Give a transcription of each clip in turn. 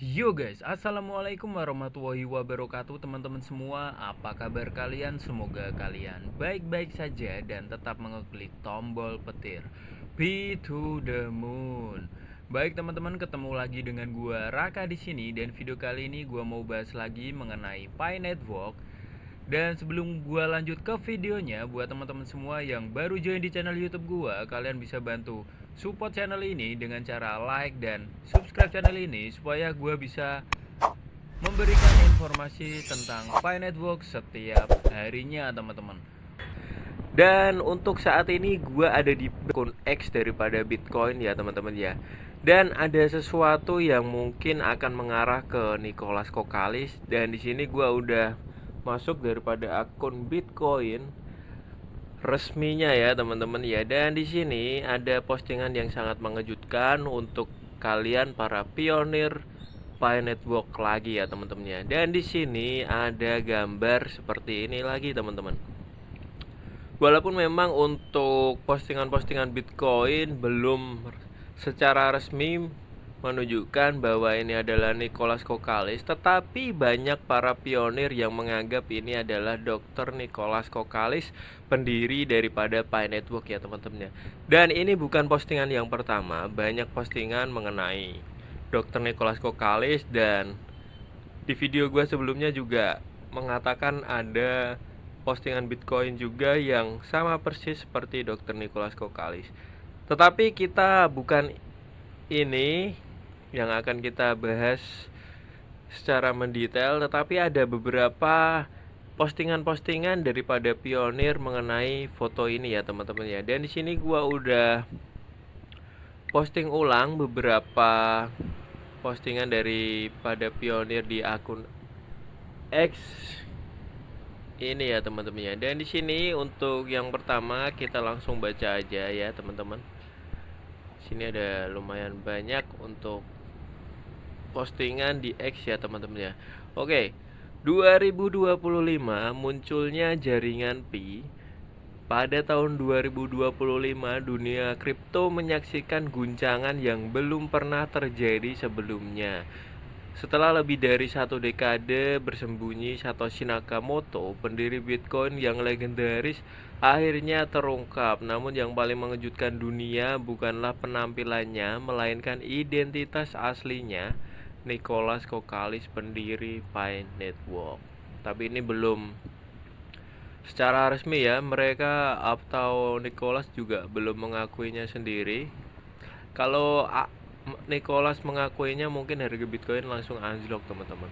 Yo guys, assalamualaikum warahmatullahi wabarakatuh teman-teman semua. Apa kabar kalian? Semoga kalian baik-baik saja dan tetap mengeklik tombol petir Be to the Moon. Baik teman-teman, ketemu lagi dengan gua Raka di sini dan video kali ini gua mau bahas lagi mengenai Pi Network. Dan sebelum gua lanjut ke videonya, buat teman-teman semua yang baru join di channel YouTube gua, kalian bisa bantu support channel ini dengan cara like dan subscribe channel ini supaya gua bisa memberikan informasi tentang Pi Network setiap harinya, teman-teman. Dan untuk saat ini gua ada di akun X daripada Bitcoin ya, teman-teman ya. Dan ada sesuatu yang mungkin akan mengarah ke Nicholas Kokalis, dan di sini gua udah masuk daripada akun Bitcoin resminya ya, teman-teman ya. Dan di sini ada postingan yang sangat mengejutkan untuk kalian para pionir Pi Network lagi ya, teman-teman ya. Dan di sini ada gambar seperti ini lagi, teman-teman. Walaupun memang untuk postingan-postingan Bitcoin belum secara resmi menunjukkan bahwa ini adalah Nicholas Kokalis, tetapi banyak para pionir yang menganggap ini adalah Dr. Nicholas Kokalis, pendiri daripada Pi Network ya, teman-teman. Dan ini bukan postingan yang pertama, banyak postingan mengenai Dr. Nicholas Kokalis, dan di video gue sebelumnya juga mengatakan ada postingan Bitcoin juga yang sama persis seperti Dr. Nicholas Kokalis. Tetapi kita bukan ini yang akan kita bahas secara mendetail, tetapi ada beberapa postingan-postingan daripada pionir mengenai foto ini ya, teman-teman ya. Dan di sini gua udah posting ulang beberapa postingan daripada pionir di akun X ini ya, teman-teman ya. Dan di sini untuk yang pertama kita langsung baca aja ya, teman-teman. Sini ada lumayan banyak untuk postingan di X ya, teman-teman ya. Oke, 2025 munculnya jaringan Pi. Pada tahun 2025 dunia kripto menyaksikan guncangan yang belum pernah terjadi sebelumnya. Setelah lebih dari satu dekade bersembunyi, Satoshi Nakamoto, pendiri Bitcoin yang legendaris, akhirnya terungkap. Namun yang paling mengejutkan dunia bukanlah penampilannya, melainkan identitas aslinya, Nicholas Kokalis, pendiri Pi Network. Tapi ini belum secara resmi ya, mereka atau Nicholas juga belum mengakuinya sendiri. Kalau Nicholas mengakuinya, mungkin harga Bitcoin langsung anjlok, teman-teman.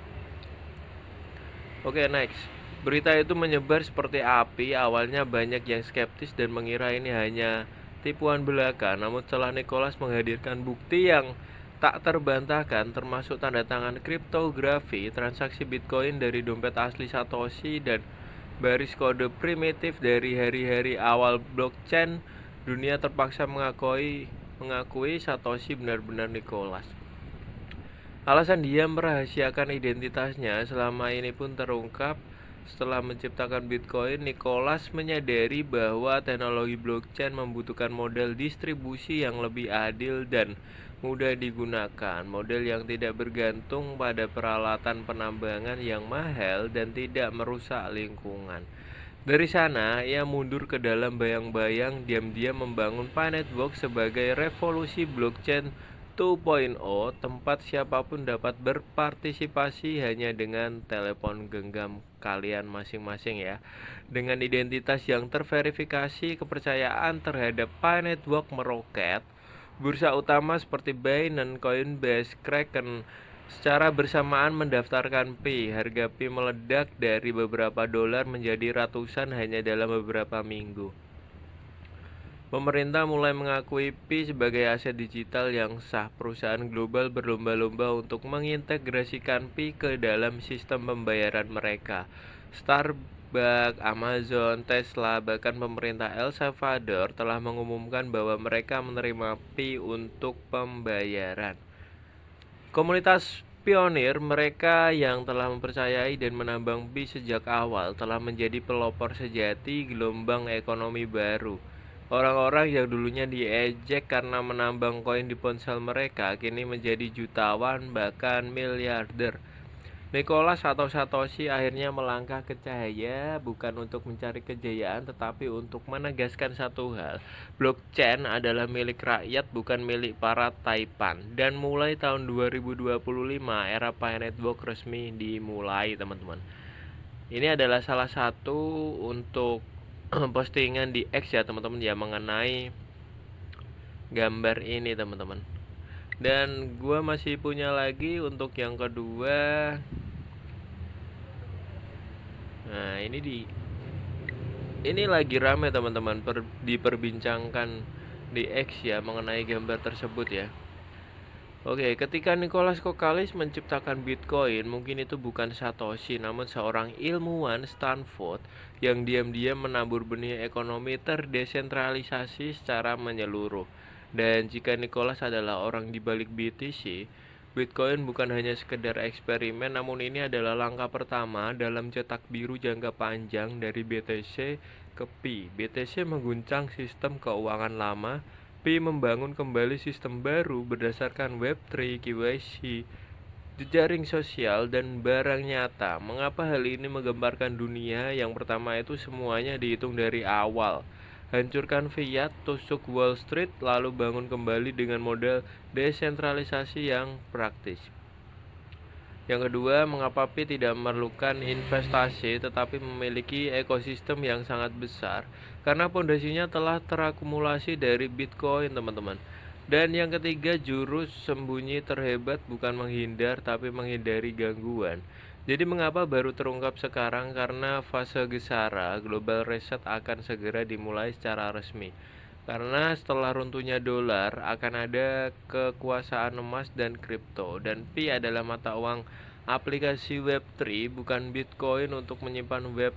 Oke, next. Berita itu menyebar seperti api. Awalnya banyak yang skeptis dan mengira ini hanya tipuan belaka. Namun setelah Nicholas menghadirkan bukti yang tak terbantahkan, termasuk tanda tangan kriptografi, transaksi Bitcoin dari dompet asli Satoshi, dan baris kode primitif dari hari-hari awal blockchain, dunia terpaksa mengakui Satoshi benar-benar Nicholas. Alasan dia merahasiakan identitasnya selama ini pun terungkap. Setelah menciptakan Bitcoin, Nicholas menyadari bahwa teknologi blockchain membutuhkan model distribusi yang lebih adil dan mudah digunakan, model yang tidak bergantung pada peralatan penambangan yang mahal dan tidak merusak lingkungan. Dari sana, ia mundur ke dalam bayang-bayang, diam-diam membangun Pi Network sebagai revolusi blockchain 2.0, tempat siapapun dapat berpartisipasi hanya dengan telepon genggam kalian masing-masing ya. Dengan identitas yang terverifikasi, kepercayaan terhadap Pi Network meroket. Bursa utama seperti Binance, Coinbase, Kraken secara bersamaan mendaftarkan Pi. Harga Pi meledak dari beberapa dolar menjadi ratusan hanya dalam beberapa minggu. Pemerintah mulai mengakui Pi sebagai aset digital yang sah. Perusahaan global berlomba-lomba untuk mengintegrasikan Pi ke dalam sistem pembayaran mereka. Starbucks, Amazon, Tesla, bahkan pemerintah El Salvador telah mengumumkan bahwa mereka menerima Pi untuk pembayaran. Komunitas pionir, mereka yang telah mempercayai dan menambang Pi sejak awal, telah menjadi pelopor sejati gelombang ekonomi baru. Orang-orang yang dulunya diejek karena menambang koin di ponsel mereka kini menjadi jutawan bahkan miliarder. Nicholas atau Satoshi akhirnya melangkah ke cahaya bukan untuk mencari kejayaan tetapi untuk menegaskan satu hal. Blockchain adalah milik rakyat bukan milik para taipan. Dan mulai tahun 2025 era Pi Network resmi dimulai, teman-teman. Ini adalah salah satu untuk postingan di X ya teman-teman ya mengenai gambar ini teman-teman. Dan gua masih punya lagi untuk yang kedua. Nah, ini lagi rame teman-teman diperbincangkan di X ya mengenai gambar tersebut ya. Oke, ketika Nicholas Kokalis menciptakan Bitcoin, mungkin itu bukan Satoshi, namun seorang ilmuwan Stanford yang diam-diam menabur benih ekonomi terdesentralisasi secara menyeluruh. Dan jika Nicholas adalah orang di balik BTC, Bitcoin bukan hanya sekedar eksperimen, namun ini adalah langkah pertama dalam cetak biru jangka panjang dari BTC ke Pi. BTC mengguncang sistem keuangan lama, Pi membangun kembali sistem baru berdasarkan Web3, KYC, jejaring sosial, dan barang nyata. Mengapa hal ini menggemparkan dunia? Yang pertama itu semuanya dihitung dari awal. Hancurkan fiat, tusuk Wall Street, lalu bangun kembali dengan model desentralisasi yang praktis. Yang kedua, mengapa Pi tidak memerlukan investasi tetapi memiliki ekosistem yang sangat besar? Karena pondasinya telah terakumulasi dari Bitcoin, teman-teman. Dan yang ketiga, jurus sembunyi terhebat bukan menghindar tapi menghindari gangguan. Jadi mengapa baru terungkap sekarang? Karena fase gesara global reset akan segera dimulai secara resmi. Karena setelah runtuhnya dolar akan ada kekuasaan emas dan kripto, dan Pi adalah mata uang aplikasi Web3 bukan Bitcoin untuk menyimpan Web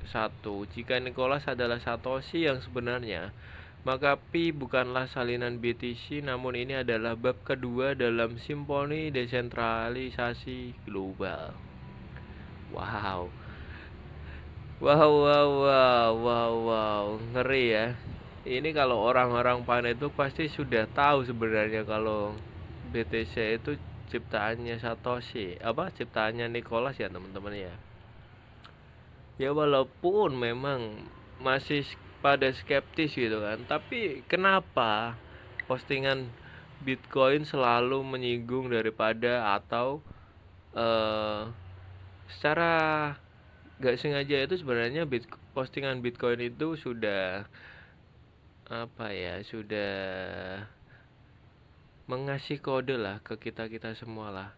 1. Jika Nicholas adalah Satoshi yang sebenarnya, maka Pi bukanlah salinan BTC, namun ini adalah bab kedua dalam simfoni desentralisasi global. Wow. Wow, ngeri ya. Ini kalau orang-orang pan itu pasti sudah tahu sebenarnya kalau BTC itu ciptaannya Satoshi, apa ciptaannya Nicholas ya teman-teman ya. Ya walaupun memang masih pada skeptis gitu kan, tapi kenapa postingan Bitcoin selalu menyinggung daripada atau eh secara gak sengaja itu sebenarnya postingan Bitcoin itu sudah apa ya, sudah mengasih kode lah ke kita semua lah.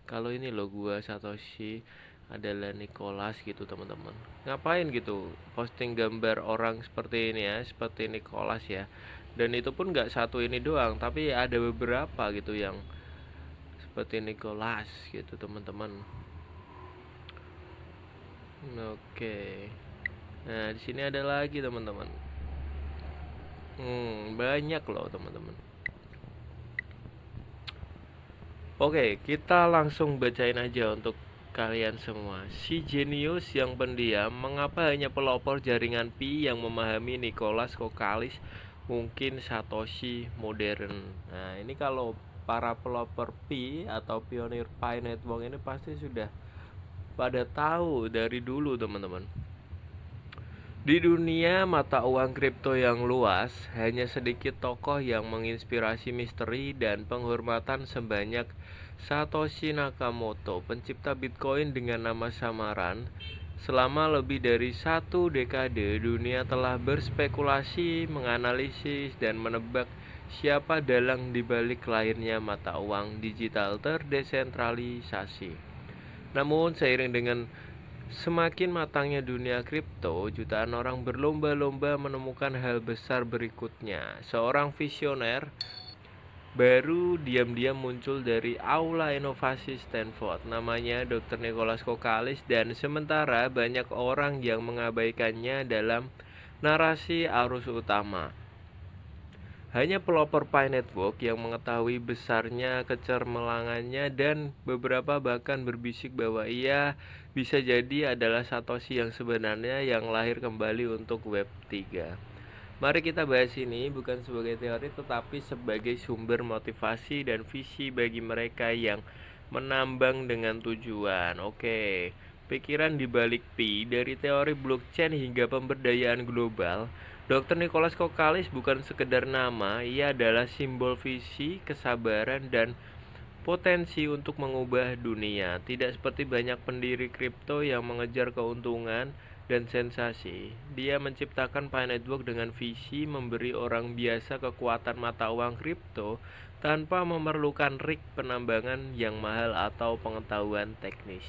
Kalau ini loh gua Satoshi adalah Nicholas gitu teman-teman. Ngapain gitu posting gambar orang seperti ini ya, seperti Nicholas ya. Dan itu pun nggak satu ini doang, tapi ada beberapa gitu yang seperti Nicholas gitu teman-teman. Oke. Nah, di sini ada lagi teman-teman. Banyak loh teman-teman. Oke, kita langsung bacain aja untuk kalian semua. Si jenius yang pendiam, mengapa hanya pelopor jaringan Pi yang memahami Nicholas Kokalis, mungkin Satoshi modern. Nah, ini kalau para pelopor Pi atau pionir Pi Network ini pasti sudah pada tahu dari dulu teman-teman. Di dunia mata uang kripto yang luas, hanya sedikit tokoh yang menginspirasi misteri dan penghormatan sebanyak Satoshi Nakamoto, pencipta Bitcoin dengan nama samaran. Selama lebih dari satu dekade, dunia telah berspekulasi, menganalisis, dan menebak siapa dalang dibalik lahirnya mata uang digital terdesentralisasi. Namun, seiring dengan semakin matangnya dunia kripto, jutaan orang berlomba-lomba menemukan hal besar berikutnya. Seorang visioner baru diam-diam muncul dari aula inovasi Stanford. Namanya Dr. Nicholas Kokalis, dan sementara banyak orang yang mengabaikannya dalam narasi arus utama. Hanya pelopor Pi Network yang mengetahui besarnya kecermelangannya, dan beberapa bahkan berbisik bahwa ia bisa jadi adalah Satoshi yang sebenarnya yang lahir kembali untuk Web 3. Mari kita bahas ini bukan sebagai teori tetapi sebagai sumber motivasi dan visi bagi mereka yang menambang dengan tujuan. Oke, pikiran di balik Pi dari teori blockchain hingga pemberdayaan global. Dr. Nicholas Kokalis bukan sekedar nama, ia adalah simbol visi, kesabaran, dan potensi untuk mengubah dunia. Tidak seperti banyak pendiri kripto yang mengejar keuntungan dan sensasi. Dia menciptakan Pi Network dengan visi memberi orang biasa kekuatan mata uang kripto tanpa memerlukan rig penambangan yang mahal atau pengetahuan teknis.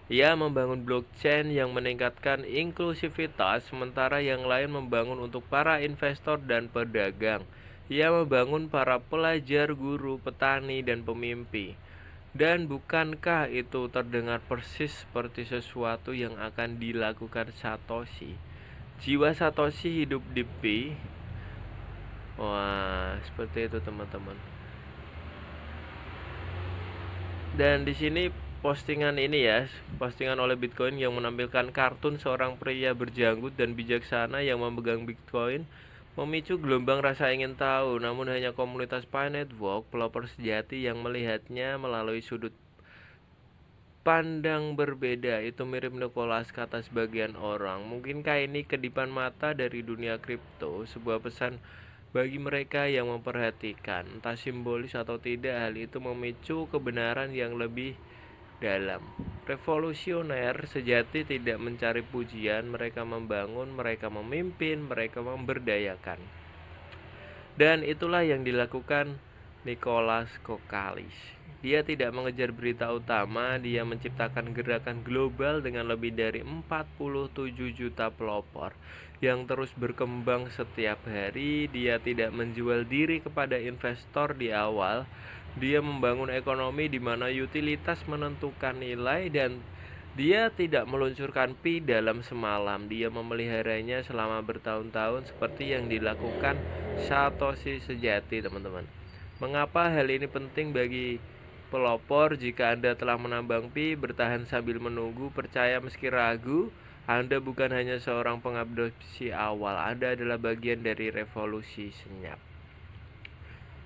Ia membangun blockchain yang meningkatkan inklusivitas, sementara yang lain membangun untuk para investor dan pedagang. Ia membangun para pelajar, guru, petani, dan pemimpi. Dan bukankah itu terdengar persis seperti sesuatu yang akan dilakukan Satoshi? Jiwa Satoshi hidup di Pi. Wah, seperti itu teman-teman. Dan di sini postingan ini ya, postingan oleh Bitcoin yang menampilkan kartun seorang pria berjanggut dan bijaksana yang memegang Bitcoin memicu gelombang rasa ingin tahu. Namun hanya komunitas Pi Network, pelopor sejati yang melihatnya melalui sudut pandang berbeda. Itu mirip Nicholas, kata sebagian orang. Mungkinkah ini kedipan mata dari dunia kripto, sebuah pesan bagi mereka yang memperhatikan, entah simbolis atau tidak. Hal itu memicu kebenaran yang lebih dalam. Revolusioner sejati tidak mencari pujian, mereka membangun, mereka memimpin, mereka memberdayakan. Dan itulah yang dilakukan Nicholas Kokalis. Dia tidak mengejar berita utama, dia menciptakan gerakan global dengan lebih dari 47 juta pelopor yang terus berkembang setiap hari. Dia tidak menjual diri kepada investor di awal. Dia membangun ekonomi di mana utilitas menentukan nilai, dan dia tidak meluncurkan Pi dalam semalam. Dia memeliharanya selama bertahun-tahun seperti yang dilakukan Satoshi sejati, teman-teman. Mengapa hal ini penting bagi pelopor? Jika Anda telah menambang Pi, bertahan sambil menunggu, percaya meski ragu, Anda bukan hanya seorang pengadopsi awal, Anda adalah bagian dari revolusi senyap.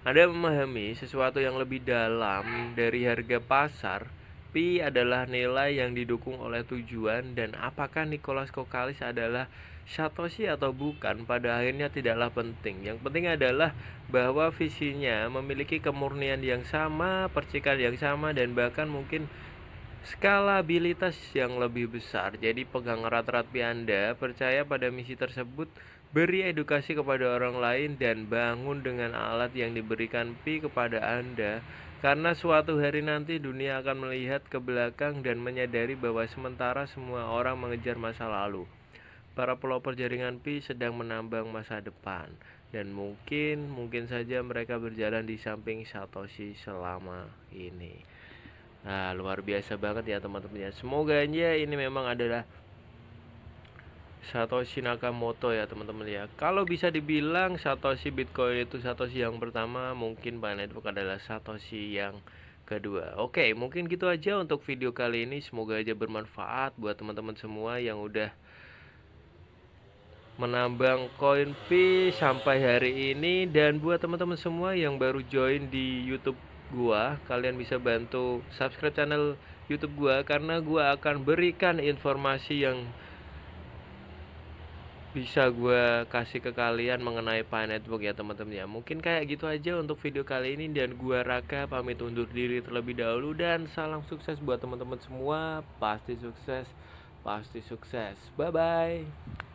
Anda memahami sesuatu yang lebih dalam dari harga pasar. Pi adalah nilai yang didukung oleh tujuan, dan apakah Nicholas Kokalis adalah Satoshi atau bukan, pada akhirnya tidaklah penting. Yang penting adalah bahwa visinya memiliki kemurnian yang sama, percikan yang sama, dan bahkan mungkin skalabilitas yang lebih besar. Jadi pegang erat-erat Pi Anda, percaya pada misi tersebut, beri edukasi kepada orang lain, dan bangun dengan alat yang diberikan Pi kepada Anda. Karena suatu hari nanti dunia akan melihat ke belakang dan menyadari bahwa sementara semua orang mengejar masa lalu, para pelopor jaringan Pi sedang menambang masa depan. Dan mungkin saja mereka berjalan di samping Satoshi selama ini. Nah, luar biasa banget ya teman-teman ya. Semoga aja ini memang adalah Satoshi Nakamoto ya teman-teman ya. Kalau bisa dibilang Satoshi Bitcoin itu Satoshi yang pertama, mungkin Pi Network adalah Satoshi yang kedua. Oke, mungkin gitu aja untuk video kali ini. Semoga aja bermanfaat buat teman-teman semua yang udah menambang koin Pi sampai hari ini. Dan buat teman-teman semua yang baru join di YouTube gua, kalian bisa bantu subscribe channel YouTube gua, karena gua akan berikan informasi yang bisa gua kasih ke kalian mengenai Pi Network ya teman-teman ya. Mungkin kayak gitu aja untuk video kali ini, dan gua Raka pamit undur diri terlebih dahulu, dan salam sukses buat teman-teman semua. Pasti sukses, pasti sukses. Bye bye.